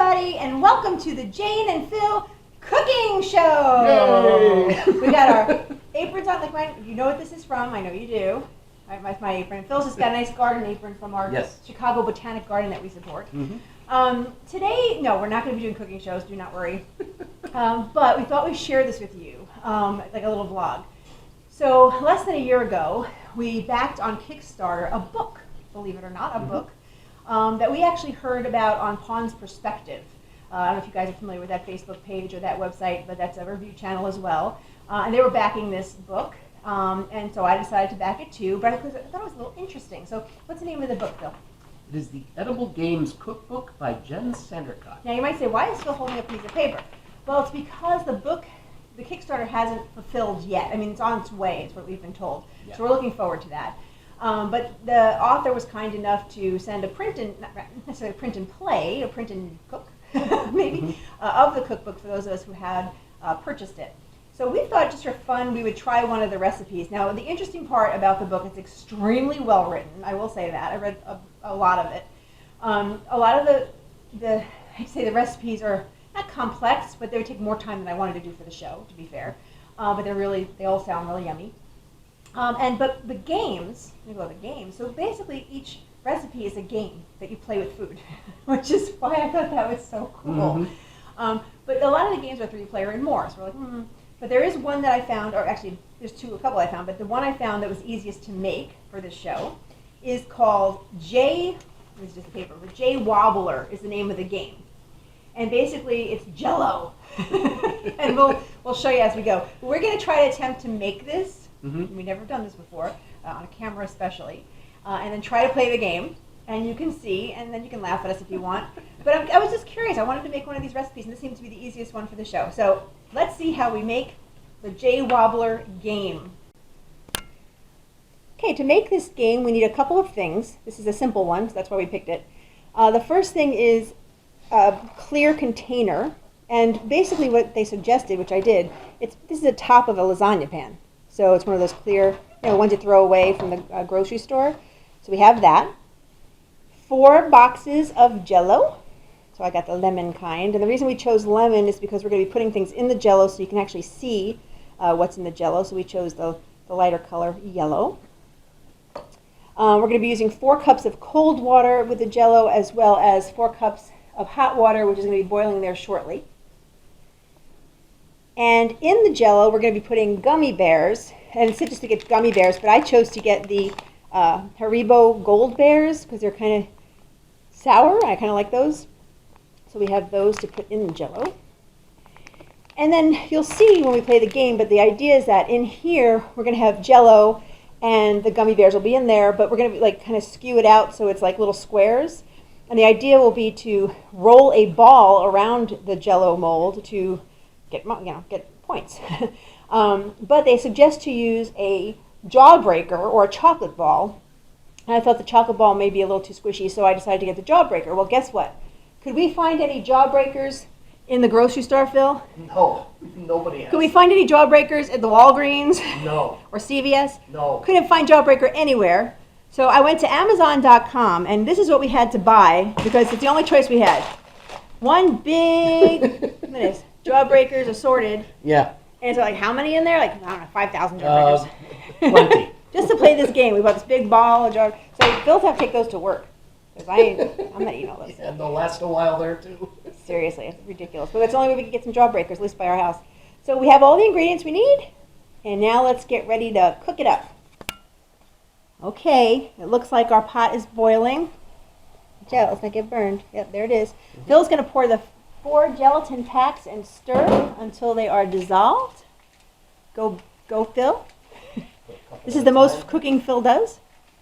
everybody, and welcome to the Jane and Phil Cooking Show. Yay! We got our aprons on. You know what this is from? I know you do. My apron. Phil's just got a nice garden apron from our Chicago Botanic Garden that we support. Today, no, we're not going to be doing cooking shows. Do not worry. But we thought we'd share this with you, like a little vlog. So less than a year ago, we backed on Kickstarter a book, believe it or not, a book. That we actually heard about on Pawn's Perspective. I don't know if you guys are familiar with that Facebook page or that website, but that's a review channel as well. And they were backing this book, and so I decided to back it too, but I thought it was a little interesting. So what's the name of the book, Phil? It is the Edible Games Cookbook by Jen Sandercott. Now you might say, why is Phil holding a piece of paper? Well, it's because the book, the Kickstarter hasn't fulfilled yet. I mean, it's on its way, is what we've been told. Yeah. So we're looking forward to that. But the author was kind enough to send a print and, not necessarily a print and play, a print and cook, maybe, of the cookbook for those of us who had purchased it. So we thought just for fun we would try one of the recipes. Now the interesting part about the book, it's extremely well written, I will say that. I read a lot of it. A lot of I'd say the recipes are not complex, but they would take more time than I wanted to do for the show, to be fair. But they all sound really yummy. But the games, so basically each recipe is a game that you play with food, which is why I thought that was so cool. But a lot of the games are 3-player and more, so we're like, But there is one that I found, or actually there's a couple I found, but the one I found that was easiest to make for this show is called J Wobbler is the name of the game. And basically it's Jello. And we'll show you as we go. We're going to try to attempt to make this. We've never done this before, on a camera especially, and then try to play the game, and you can see, and then you can laugh at us if you want. But I was just curious. I wanted to make one of these recipes, and this seems to be the easiest one for the show. So let's see how we make the J Wobbler game. Okay, to make this game, we need a couple of things. This is a simple one, so that's why we picked it. The first thing is a clear container, and basically what they suggested, which I did, this is the top of a lasagna pan. So it's one of those clear, ones you throw away from the grocery store. So we have that. 4 boxes of Jello. So I got the lemon kind. And the reason we chose lemon is because we're going to be putting things in the Jello so you can actually see what's in the Jello. So we chose the lighter color yellow. We're going to be using 4 cups of cold water with the Jello, as well as 4 cups of hot water, which is going to be boiling there shortly. And in the Jello, we're going to be putting gummy bears. And it's just to get gummy bears, but I chose to get the Haribo Gold Bears because they're kind of sour. I kind of like those. So we have those to put in the Jello. And then you'll see when we play the game, but the idea is that in here, we're going to have Jello and the gummy bears will be in there, but we're going to kind of skew it out so it's like little squares. And the idea will be to roll a ball around the Jello mold to get points. But they suggest to use a jawbreaker or a chocolate ball. And I thought the chocolate ball may be a little too squishy, so I decided to get the jawbreaker. Well, guess what? Could we find any jawbreakers in the grocery store, Phil? No, nobody has. Could we find any jawbreakers at the Walgreens? No. Or CVS? No. Couldn't find jawbreaker anywhere. So I went to Amazon.com, and this is what we had to buy because it's the only choice we had. One big, look at this, jawbreakers assorted. Yeah. And so, like, how many in there? Like, I don't know, 5,000 jawbreakers. Plenty. Just to play this game, we bought this big ball of jar. So Phil's have to take those to work because I'm not eating all those. And they'll last a while there too. Seriously, it's ridiculous. But that's the only way we can get some jawbreakers, at least by our house. So we have all the ingredients we need, and now let's get ready to cook it up. Okay, it looks like our pot is boiling. Watch out, let's not get burned. Yep, there it is. Phil's going to pour the 4 gelatin packs and stir until they are dissolved. Go, Phil. This is the most cooking Phil does.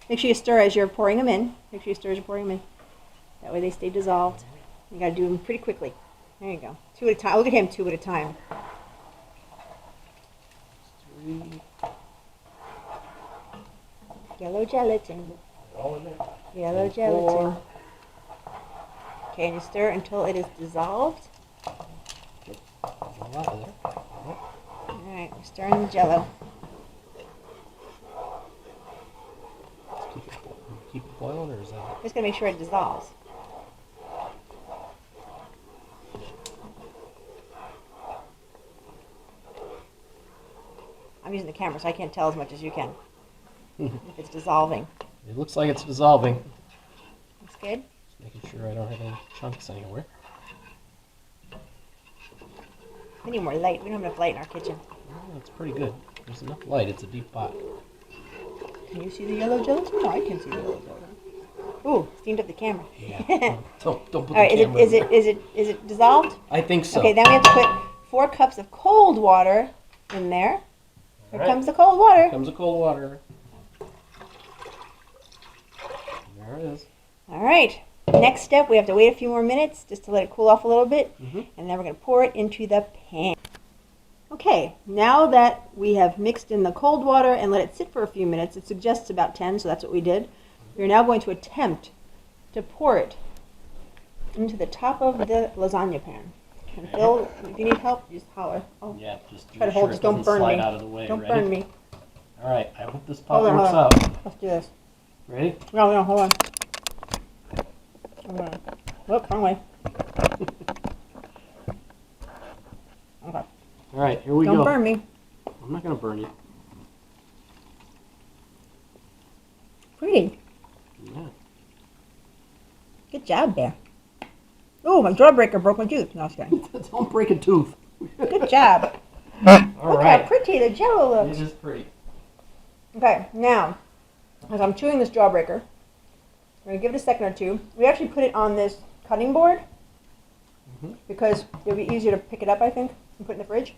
Make sure you stir as you're pouring them in. That way they stay dissolved. You got to do them pretty quickly. There you go. 2 at a time. Look at him, 2 at a time. 3. Yellow gelatin. All in there. Yellow gelatin. Okay, and you stir until it is dissolved. All right, we're stirring the Jello. Keep it boiling, or is that? Just gonna make sure it dissolves. I'm using the camera, so I can't tell as much as you can. If it's dissolving. It looks like it's dissolving. Looks good. Just making sure I don't have any chunks anywhere. We need more light. We don't have enough light in our kitchen. Oh, that's pretty good. There's enough light. It's a deep pot. Can you see the yellow gelatin? No, I can see the yellow gelatin. Ooh, steamed up the camera. Yeah. Don't put All right, the camera. is it dissolved? I think so. Okay, then we have to put 4 cups of cold water in there. Here comes the cold water. Here comes the cold water. There it is. All right. Next step, we have to wait a few more minutes just to let it cool off a little bit, and then we're going to pour it into the pan. Okay, now that we have mixed in the cold water and let it sit for a few minutes, it suggests about 10, so that's what we did. We're now going to attempt to pour it into the top of the lasagna pan. And Phil, if you need help, just holler. Oh, Yeah, just try to sure hold, it just don't doesn't burn slide me. out of the way. Don't Ready? burn me. All right, I hope this pot Hold on, works hold on. out. Let's do this. Ready? No, hold on. Hold on. Whoop, wrong way. Okay. All right, here we go. Don't burn me. I'm not going to burn you. Pretty. Yeah. Good job, Bear. Oh, my jawbreaker broke my tooth. No, I was kidding. Don't break a tooth. Good job. All Look right. how pretty the Jello It looks. is pretty. Okay, now, as I'm chewing this jawbreaker, I'm going to give it a second or two. We actually put it on this cutting board because it'll be easier to pick it up, I think, and put it in the fridge.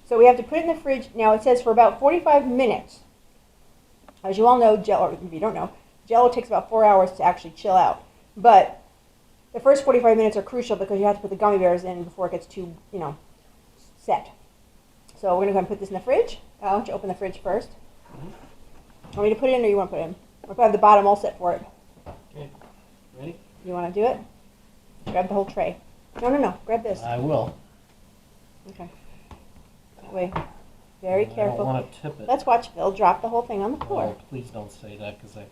So we have to put it in the fridge. Now, it says for about 45 minutes. As you all know, Jello, if you don't know, Jello takes about 4 hours to actually chill out. But the first 45 minutes are crucial because you have to put the gummy bears in before it gets too, set. So we're going to go and put this in the fridge. Why don't you open the fridge first? Want me to put it in or you want to put it in? I'll have the bottom all set for it. Okay. Ready? You want to do it? Grab the whole tray. No. Grab this. I will. Okay. That way. Very I careful. don't want to tip it. Let's watch Phil drop the whole thing on the floor. Oh, please don't say that because I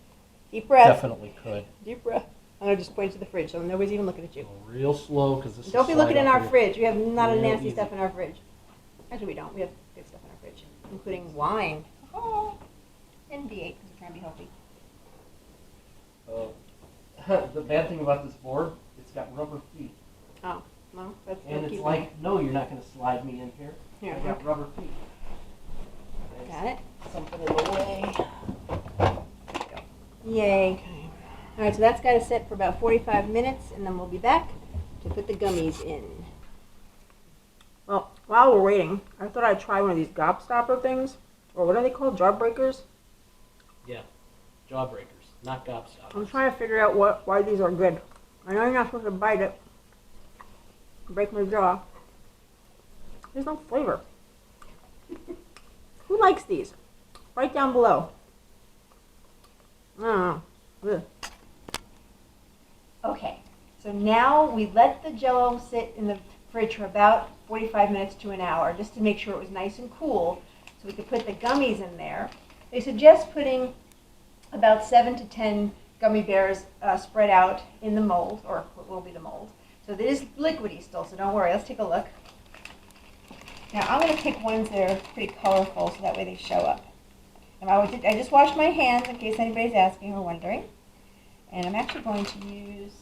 Deep breath. definitely could. Deep breath. I'm going to just point to the fridge so nobody's even looking at you. Go real slow because this. Don't be looking in our fridge. We have not a Real nasty easy. stuff in our fridge. Actually, we don't. We have good stuff in our fridge, including wine. Oh, and V8 because we're trying to be healthy. The bad thing about this board, it's got rubber feet. Oh, well, that's And it's keep like, no, you're not going to slide me in here. Here, I got look. rubber feet. Got it? Something in the way. Yay. Okay. All right, so that's got to sit for about 45 minutes, and then we'll be back to put the gummies in. Well, while we're waiting, I thought I'd try one of these gobstopper things, or what are they called, jawbreakers? Yeah, jawbreakers, not gobstoppers. I'm trying to figure out why these are good. I know you're not supposed to bite it, break my jaw. There's no flavor. Who likes these? Right down below. I don't know. Ugh. Okay, so now we let the Jello sit in the fridge for about 45 minutes to an hour just to make sure it was nice and cool so we could put the gummies in there. They suggest putting about 7 to 10 gummy bears spread out in the mold, or what will be the mold. So it is liquidy still, so don't worry. Let's take a look. Now I'm going to pick ones that are pretty colorful so that way they show up. And I just washed my hands in case anybody's asking or wondering. And I'm actually going to use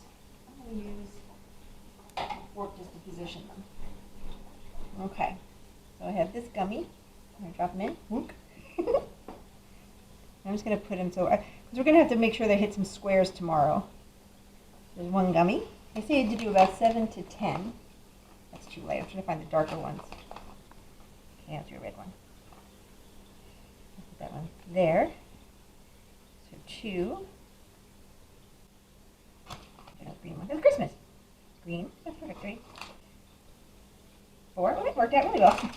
a fork just to position them. Okay, so I have this gummy. I'm going to drop them in. Whoop. I'm just going to put them so, because we're going to have to make sure they hit some squares tomorrow. There's one gummy. I say to do about 7 to 10. That's too light. I'm trying to find the darker ones. Okay, I'll do a red one. I'll put that one there. So 2. Green one. It's Christmas. Green. That's perfect. 3. 4. Oh, it worked out really well.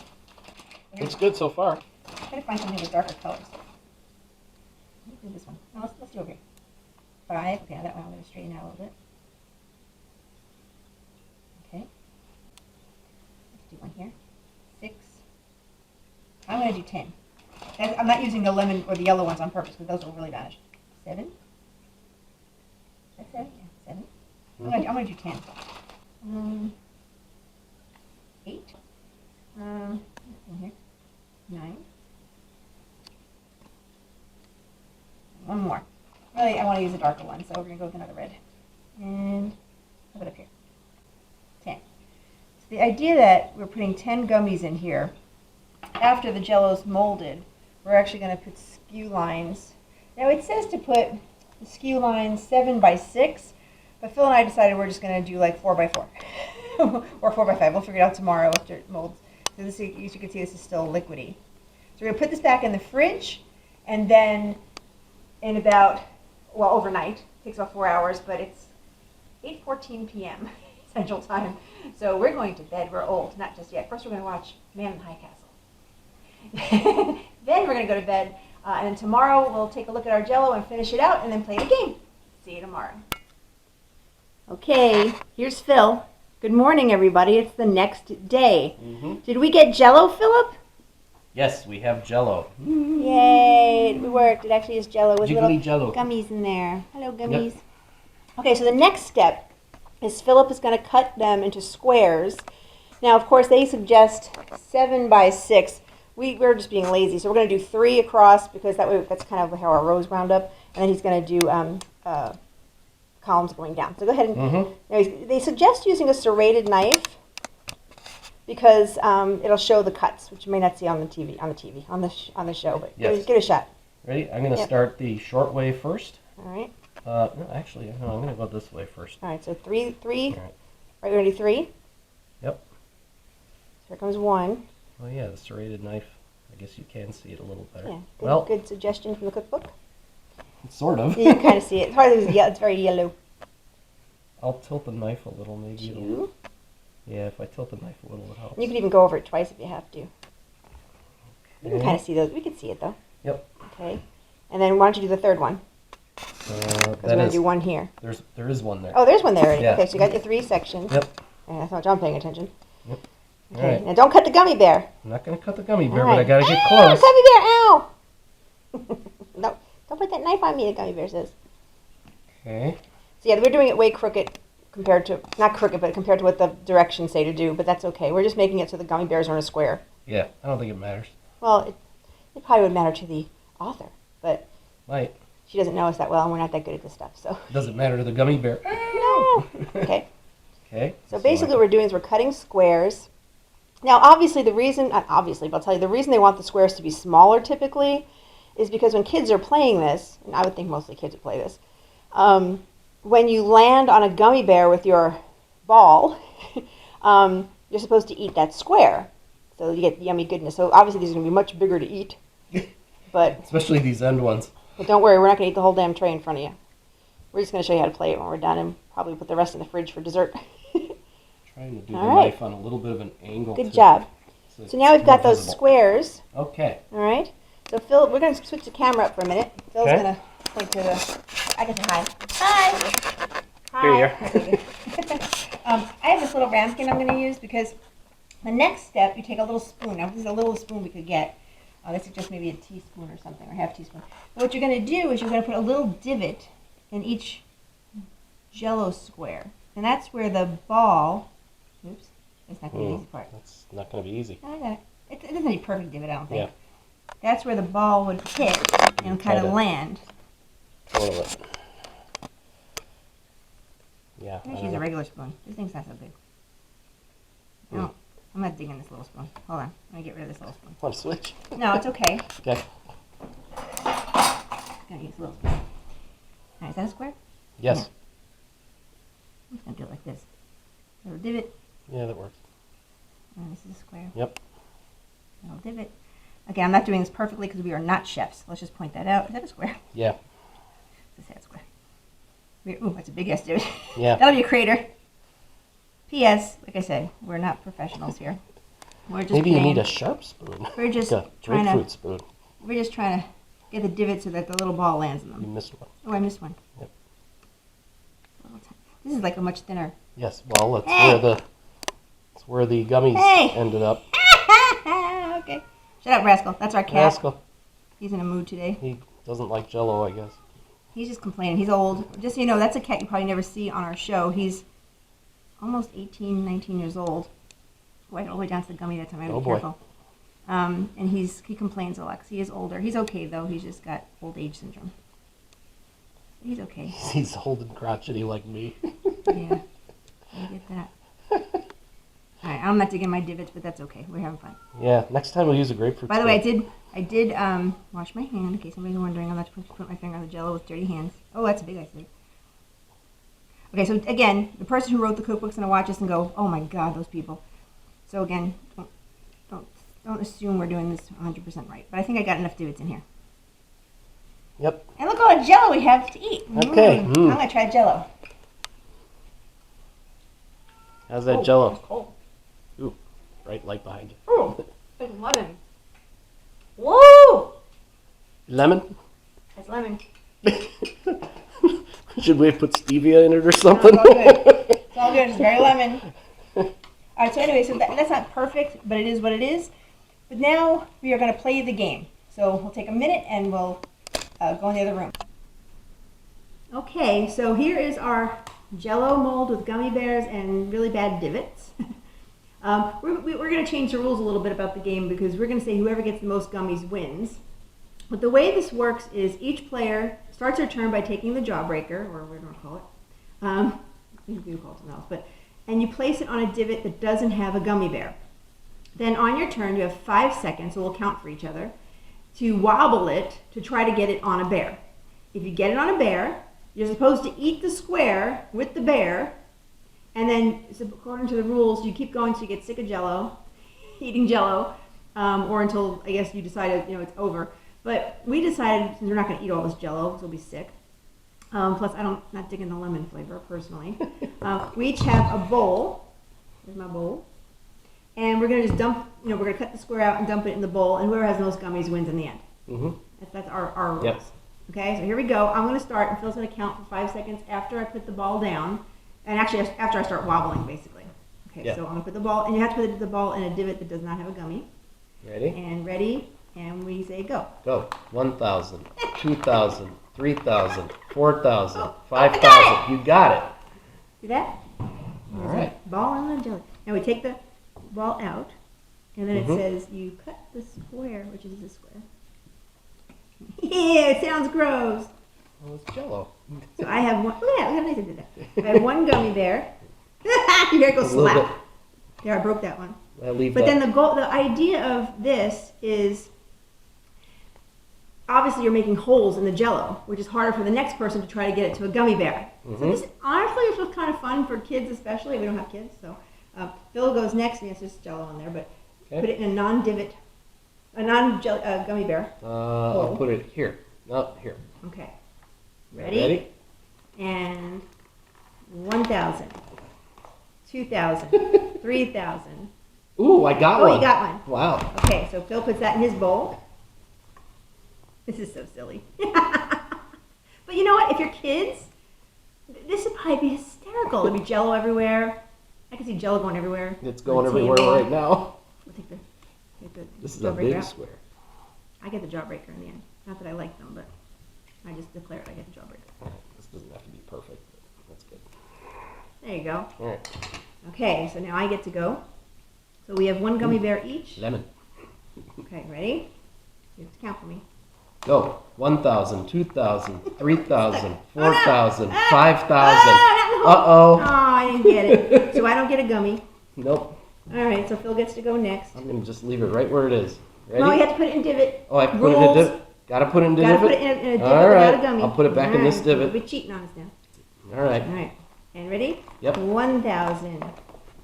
It's good so far. I'm trying to find something with darker colors. Let's do this one. No, let's do over here. 5. Okay, that one I'm going to straighten out a little bit. Okay. Let's do one here. 6. I'm going to do 10. I'm not using the lemon or the yellow ones on purpose because those will really vanish. 7. That's 7? Yeah, 7. I'm going to do 10. 8. Here. 9. one more. Really, I want to use a darker one, so we're going to go with another red. And how about up here? 10. So the idea that we're putting 10 gummies in here, after the Jello's molded, we're actually going to put skew lines. Now it says to put the skew lines 7 by 6, but Phil and I decided we're just going to do like 4 by 4 or 4 by 5. We'll figure it out tomorrow after it molds. So this, as you can see, this is still liquidy. So we're going to put this back in the fridge, and then in about, well, overnight. It takes about 4 hours, but it's 8:14 p.m. Central Time. So we're going to bed. We're old, not just yet. First, we're going to watch Man in High Castle. Then we're going to go to bed, and then tomorrow we'll take a look at our Jello and finish it out, and then play the game. See you tomorrow. Okay, here's Phil. Good morning, everybody. It's the next day. Did we get Jello, Philip? Yes, we have Jello. Yay, it worked. It actually is Jello with Jiggly little Jello. gummies in there. Hello, gummies. Yep. Okay, so the next step is Philip is going to cut them into squares. Now, of course, they suggest 7 by 6. We're just being lazy, so we're going to do 3 across because that way that's kind of how our rows round up. And then he's going to do columns going down. So go ahead and now they suggest using a serrated knife because it'll show the cuts, which you may not see on the TV on the show. But yes. Give it a shot. Ready? I'm going to start the short way first. All right. No, actually, no, I'm going to go this way first. All right. So three. All right. Right, we're going to do 3. Yep. So here comes 1. Oh yeah, the serrated knife. I guess you can see it a little better. Yeah. Good suggestion from the cookbook. Sort of. You can kind of see it. It's very yellow. I'll tilt the knife a little, maybe. 2. Yeah, if I tilt the knife a little, it helps. You can even go over it twice if you have to. Okay. You can kind of see those. We can see it though. Yep. Okay. And then why don't you do the third one? Because we're going to do 1 here. There is one there. Oh, there's one there already. Yeah. Okay, so you got your 3 sections. Yep. And that's how much I'm paying attention. Yep. Okay. All right. Now don't cut the gummy bear. I'm not going to cut the gummy bear, All right. but I got to get Ow, close. gummy bear! Ow! No, don't put that knife on me, the gummy bear says. Okay. So yeah, we're doing it way crooked compared to, not crooked, but compared to what the directions say to do, but that's okay. We're just making it so the gummy bears are in a square. Yeah, I don't think it matters. Well, it probably would matter to the author, but Might. she doesn't know us that well, and we're not that good at this stuff, so. Doesn't matter to the gummy bear. No! Okay. Okay. So basically what we're doing is we're cutting squares. Now, obviously, not obviously, but I'll tell you, the reason they want the squares to be smaller typically is because when kids are playing this, and I would think mostly kids would play this, when you land on a gummy bear with your ball, you're supposed to eat that square. So you get yummy goodness. So obviously these are going to be much bigger to eat. But especially these end ones. But don't worry, we're not going to eat the whole damn tray in front of you. We're just going to show you how to play it when we're done and probably put the rest in the fridge for dessert. Trying to do All the right. knife on a little bit of an angle. Good job. So now we've got those visible. squares. Okay. All right. So Phil, we're going to switch the camera up for a minute. Phil's Okay. going to point to the. I can say hi. Hi. Hi. Here you are. I have this little ramekin I'm going to use because the next step, you take a little spoon. Now, this is the littlest spoon we could get. This is just maybe a teaspoon or something, or half teaspoon. But what you're going to do is you're going to put a little divot in each Jello square, and that's where the ball. Oops, that's not going to be the easy part. That's not going to be easy. I got it. It doesn't have to be a perfect divot, I don't think. Yeah. That's where the ball would hit and kind of land. Twirl it. Yeah. I'm going to use a regular spoon. This thing's not so big. No, I'm not digging this little spoon. Hold on. Let me get rid of this little spoon. Want to switch? No, it's okay. Okay. I'm going to use a little spoon. All right, is that a square? Yes. Yeah. I'm just going to do it like this. Little divot. Yeah, that works. And this is a square. Yep. Little divot. Again, I'm not doing this perfectly because we are not chefs. Let's just point that out. Is that a square? Yeah. This is a square. Ooh, that's a big ass divot. Yeah. That'll be a crater. P.S. Like I said, we're not professionals here. We're just Maybe you playing. need a sharp spoon. We're just Like a trying grapefruit to. spoon. We're just trying to get the divot so that the little ball lands in You them. missed one. Oh, I missed one. Yep. This is like a much thinner. Yes. Well, that's Hey. where the gummies Hey. ended up. Okay. Shut up, Rascal. That's our cat. Rascal. He's in a mood today. He doesn't like Jello, I guess. He's just complaining. He's old. Just so you know, that's a cat you probably never see on our show. He's almost 18, 19 years old. Went all the way down to the gummy that time. I had to Oh, be boy. careful. And he complains a lot 'cause he is older. He's okay though. He's just got old age syndrome. He's okay. He's holding crotchety like me. Yeah, I get that. All right, I'm not digging my divots, but that's okay. We're having fun. Yeah, next time we'll use a grapefruit. By the way, I did wash my hand in case anybody's wondering. I'm not supposed to put my finger on the Jello with dirty hands. Oh, that's big, I see. Okay, so again, the person who wrote the cookbook's gonna watch this and go, "Oh my God, those people." So again, don't assume we're doing this 100% right. But I think I got enough divots in here. Yep. And look what Jello we have to eat. Okay. I'm gonna try Jello. How's that Jello? It's cold. Ooh, bright light behind you. Oh, it's lemon. Woo! Lemon? It's lemon. Should we have put stevia in it or something? No, it's all good. It's all good. It's very lemon. All right. So anyway, so that's not perfect, but it is what it is. But now we are going to play the game. So we'll take a minute and we'll go in the other room. Okay. So here is our Jello mold with gummy bears and really bad divots. We're going to change the rules a little bit about the game because we're going to say whoever gets the most gummies wins. But the way this works is each player starts their turn by taking the jawbreaker, or whatever you want to call it. You call it something else, and you place it on a divot that doesn't have a gummy bear. Then on your turn, you have 5 seconds, so we'll count for each other, to wobble it to try to get it on a bear. If you get it on a bear, you're supposed to eat the square with the bear, and then, so according to the rules, you keep going until you get sick of Jello, eating Jello, or until, I guess, you decide it's over. But we decided, since we're not going to eat all this Jello, because we'll be sick. Plus, not digging the lemon flavor, personally. We each have a bowl. Here's my bowl. And we're going to just dump, we're going to cut the square out and dump it in the bowl, and whoever has the most gummies wins in the end. Mm-hmm. That's our rules. Yep. Okay, so here we go. I'm going to start, and Phil's going to count for 5 seconds after I put the ball down. And actually, after I start wobbling, basically. Okay, Yeah. so I'm going to put the ball, and you have to put the ball in a divot that does not have a gummy. Ready? And ready. And we say go. Go. 1,000, 2,000, 3,000, 4,000, Oh, 5,000. You got it. See that? All There's right. a ball in the jelly. Now we take the ball out, and then it Mhm. says you cut the square, which is this square. Yeah, it sounds gross. Well, it's Jello. So I have one. Look at that. Look how nice I did that. I have one gummy bear. Here it goes A little slap. bit. There, I broke that one. I'll leave But that. then the idea of this is obviously you're making holes in the Jello, which is harder for the next person to try to get it to a gummy bear. Mhm. So this honestly is just kind of fun for kids, especially. We don't have kids, so Phil goes next, and he has just Jello in there, but Okay. put it in a non-divot, a non-gummy bear. I'll put it here. No, here. Okay. Ready? Ready? And 1,000, 2,000, 3,000. Ooh, I got one. Oh, you got one. Wow. Okay, so Phil puts that in his bowl. This is so silly. But you know what? If you're kids, this would probably be hysterical. There'd be Jello everywhere. I can see Jello going everywhere. It's going On the everywhere table. right now. We'll take the This is a jawbreaker big out. square. I get the jawbreaker in the end. Not that I like them, but I just declare it. I get the jawbreaker. All right. This doesn't have to be perfect, but that's good. There you go. All right. Okay, so now I get to go. So we have one gummy bear each. Lemon. Okay, ready? You have to count for me. Go. 1,000, 2,000, 3,000, Oh, no. 4,000, Ah. 5,000. Oh, no. Uh-oh. Oh, I didn't get it. So I don't get a gummy. Nope. All right, so Phil gets to go next. I'm going to just leave it right where it is. Ready? No, you have to put it in divot. Oh, I have to put it in a Rules. divot? Got to put it in a Gotta divot? put it in a divot All without right. a gummy. I'll put it back in this divot. We'll be cheating on us now. All right. All right. And ready? Yep. 1,000,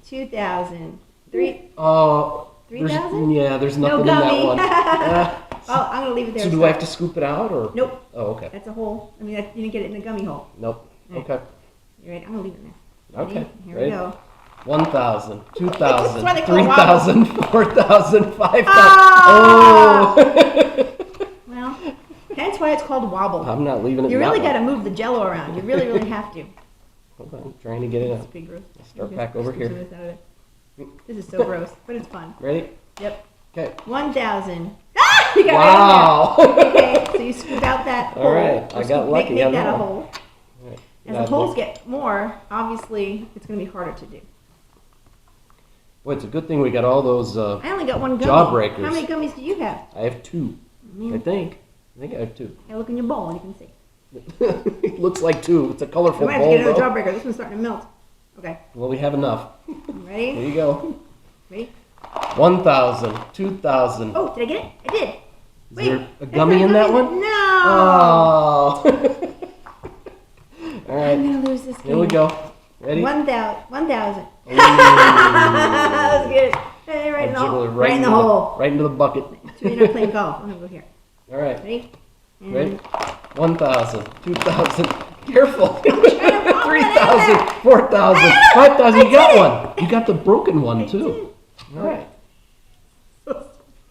2,000, 3,000. Oh, 3,000? Yeah, there's nothing No in gummy. that one. Oh, I'm gonna leave it there. So do I have to scoop it out or? Nope. Oh, okay. That's a hole. I mean, you didn't get it in the gummy hole. Nope. Right. Okay. You ready? I'm gonna leave it there. Ready? Okay. Here Ready? we go. 1,000, That's 2,000, why they call it 3,000, 4,000, 5,000. Ah! Oh! Well, that's why it's called wobble. I'm not leaving it You in that really one. got to move the Jello around. You really, really have to. Hold on, I'm trying to get it It's out. pretty gross. I'll start Okay, back over scoop some here. of this out of it. This is so gross, but it's fun. Ready? Yep. Okay. 1,000. Ah! You got right in Wow! there. Okay, so you scoop out that hole. All right, I Or got lucky make on that that a one. hole. All right, As got the holes it. get more, obviously, it's going to be harder to do. Boy, it's a good thing we got all those. I only got one gummy. Jawbreakers. How many gummies do you have? I have 2. Man, I think I have 2. I look in your bowl and you can see. It looks like 2. It's a colorful We might have to bowl, get another though. jawbreaker. This one's starting to melt. Okay. Well, we have enough. Ready? Here you go. Ready? 1,000, 2,000. Oh, did I get it? I did. Is Wait, there a that's gummy not in that gummy. one? No. Oh. All right. I'm gonna lose this game. Here we go. Ready? 1,000. Ooh. That was good. Hey, right in the I'll jiggle hole. it Right in the hole. Right into the bucket. So you're not playing golf. I'm gonna go here. All right. Ready? And Ready? 1,000, 2,000. Careful. 3,000, 4,000, 5,000. You got one. You got the broken one too. All right.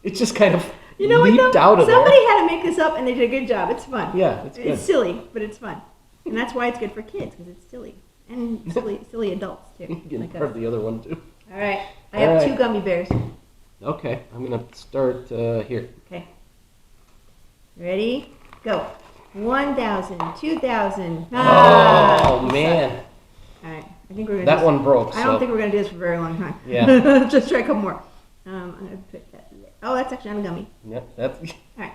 It just kind of You know what? leaped Though? out of Somebody there. had to make this up, and they did a good job. It's fun. Yeah, it's good. It's silly, but it's fun, and that's why it's good for kids because it's silly and silly adults too. You can Like part us. the other one too. All right, I All have right. 2 gummy bears. Okay, I'm gonna start here. Okay. Ready? Go. 1,000, 2,000. Oh man, All right. I think we're gonna. that do this- one broke. I don't So think we're gonna do this for a very long time. Yeah. Just try a couple more. I'm gonna put that. Oh, that's actually on a gummy. yeah, that's. All right.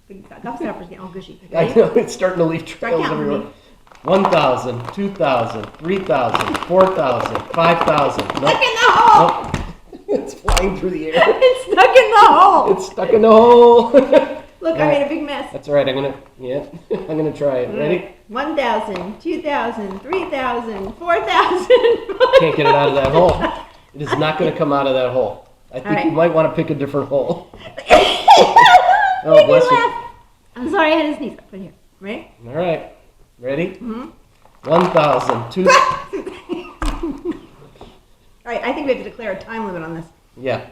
Big gum stopper's getting all gushy. I Ready? know it's starting to leave trails counting, everywhere. me. 1,000, 2,000, 3,000, 4,000, 5,000. Nope. Stuck in the hole. Nope. It's flying through the air. It's stuck in the hole. It's stuck in the hole. Look, I made a big mess. That's all right. I'm gonna try it. Ready? 1,000, 2,000, 3,000, 4,000. Can't get it out of that hole. It is not going to come out of that hole. I think right. you might want to pick a different hole. Oh, bless you. I'm sorry, I had to sneeze. Put it here. Ready? All right. Ready? Mm-hmm. 1,000, 2. All right, I think we have to declare a time limit on this. Yeah.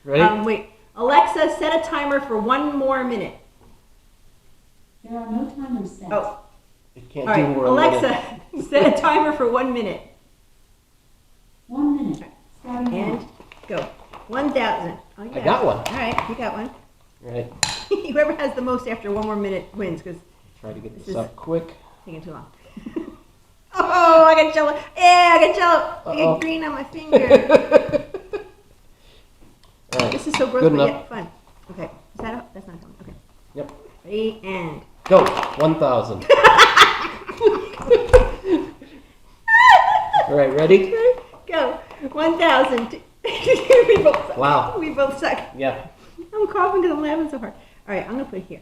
Ready? Wait. Alexa, set a timer for 1 more minute. There are no timers set. Oh, It can't all do right. more than a minute. Alexa, set a timer for 1 minute. 1 minute. Starting And now. go. 1,000. Oh, I got one. All right, you got one. Right. Whoever has the most after 1 more minute wins because Try to get This this is- up quick. taking too long. Oh, I got jello. Yeah, I got jello. I Uh-oh. got green on my finger. All right. This is so gross, Good but enough. yet fun. Okay, is that up? That's not coming. Okay. Yep. Ready and Go. 1,000. All right. Ready? go. 1,000. We both suck. Wow. We both suck. Yeah. I'm coughing because I'm laughing so hard. All right, I'm gonna put it here.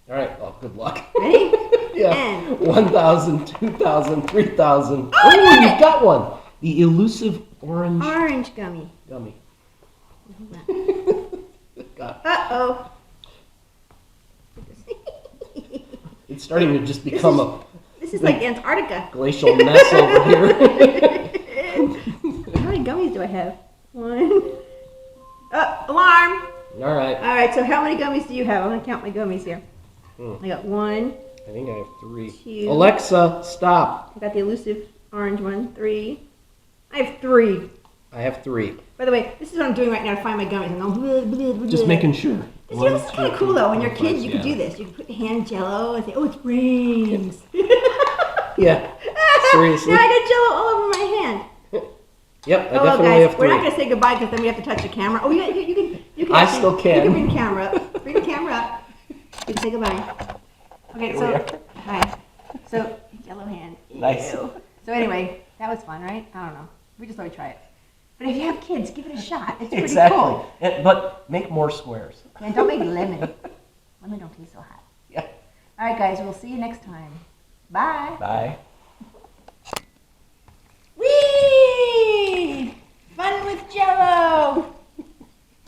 All right. Oh, good luck. Ready? Yeah. And 1,000, 2,000, 3,000. Oh, I got you it! got one. The elusive orange orange gummy. gummy. Got it. Uh-oh. It's starting to just become a This is like Antarctica. glacial mess over here. How many gummies do I have? 1. Alarm! All right. All right, so how many gummies do you have? I'm gonna count my gummies here. Hmm. I got 1. I think I have 3. 2. Alexa, stop. I got the elusive orange one. 3. I have 3. I have 3. By the way, this is what I'm doing right now to find my gummies. I'm going, Just making sure. This is kind of cool though. When you're kids, you can do this. You can put your hand in Jello and say, "Oh, it's brains." Yeah. Seriously. Now I got Jello all over my hand. Yep, I Oh, well, definitely guys, have 3. we're not gonna say goodbye because then we have to touch the camera. Oh, you can. I actually- still can. You can bring the camera up. Bring the camera up. You can say goodbye. Okay, Here so we are. hi. So Jello hand. Nice. Ew. So anyway, that was fun, right? I don't know. We just thought we'd try it. But if you have kids, give it a shot. It's pretty Exactly. cool. But make more squares. And don't make lemon. Lemon don't taste so hot. Yeah. All right, guys. We'll see you next time. Bye. Bye.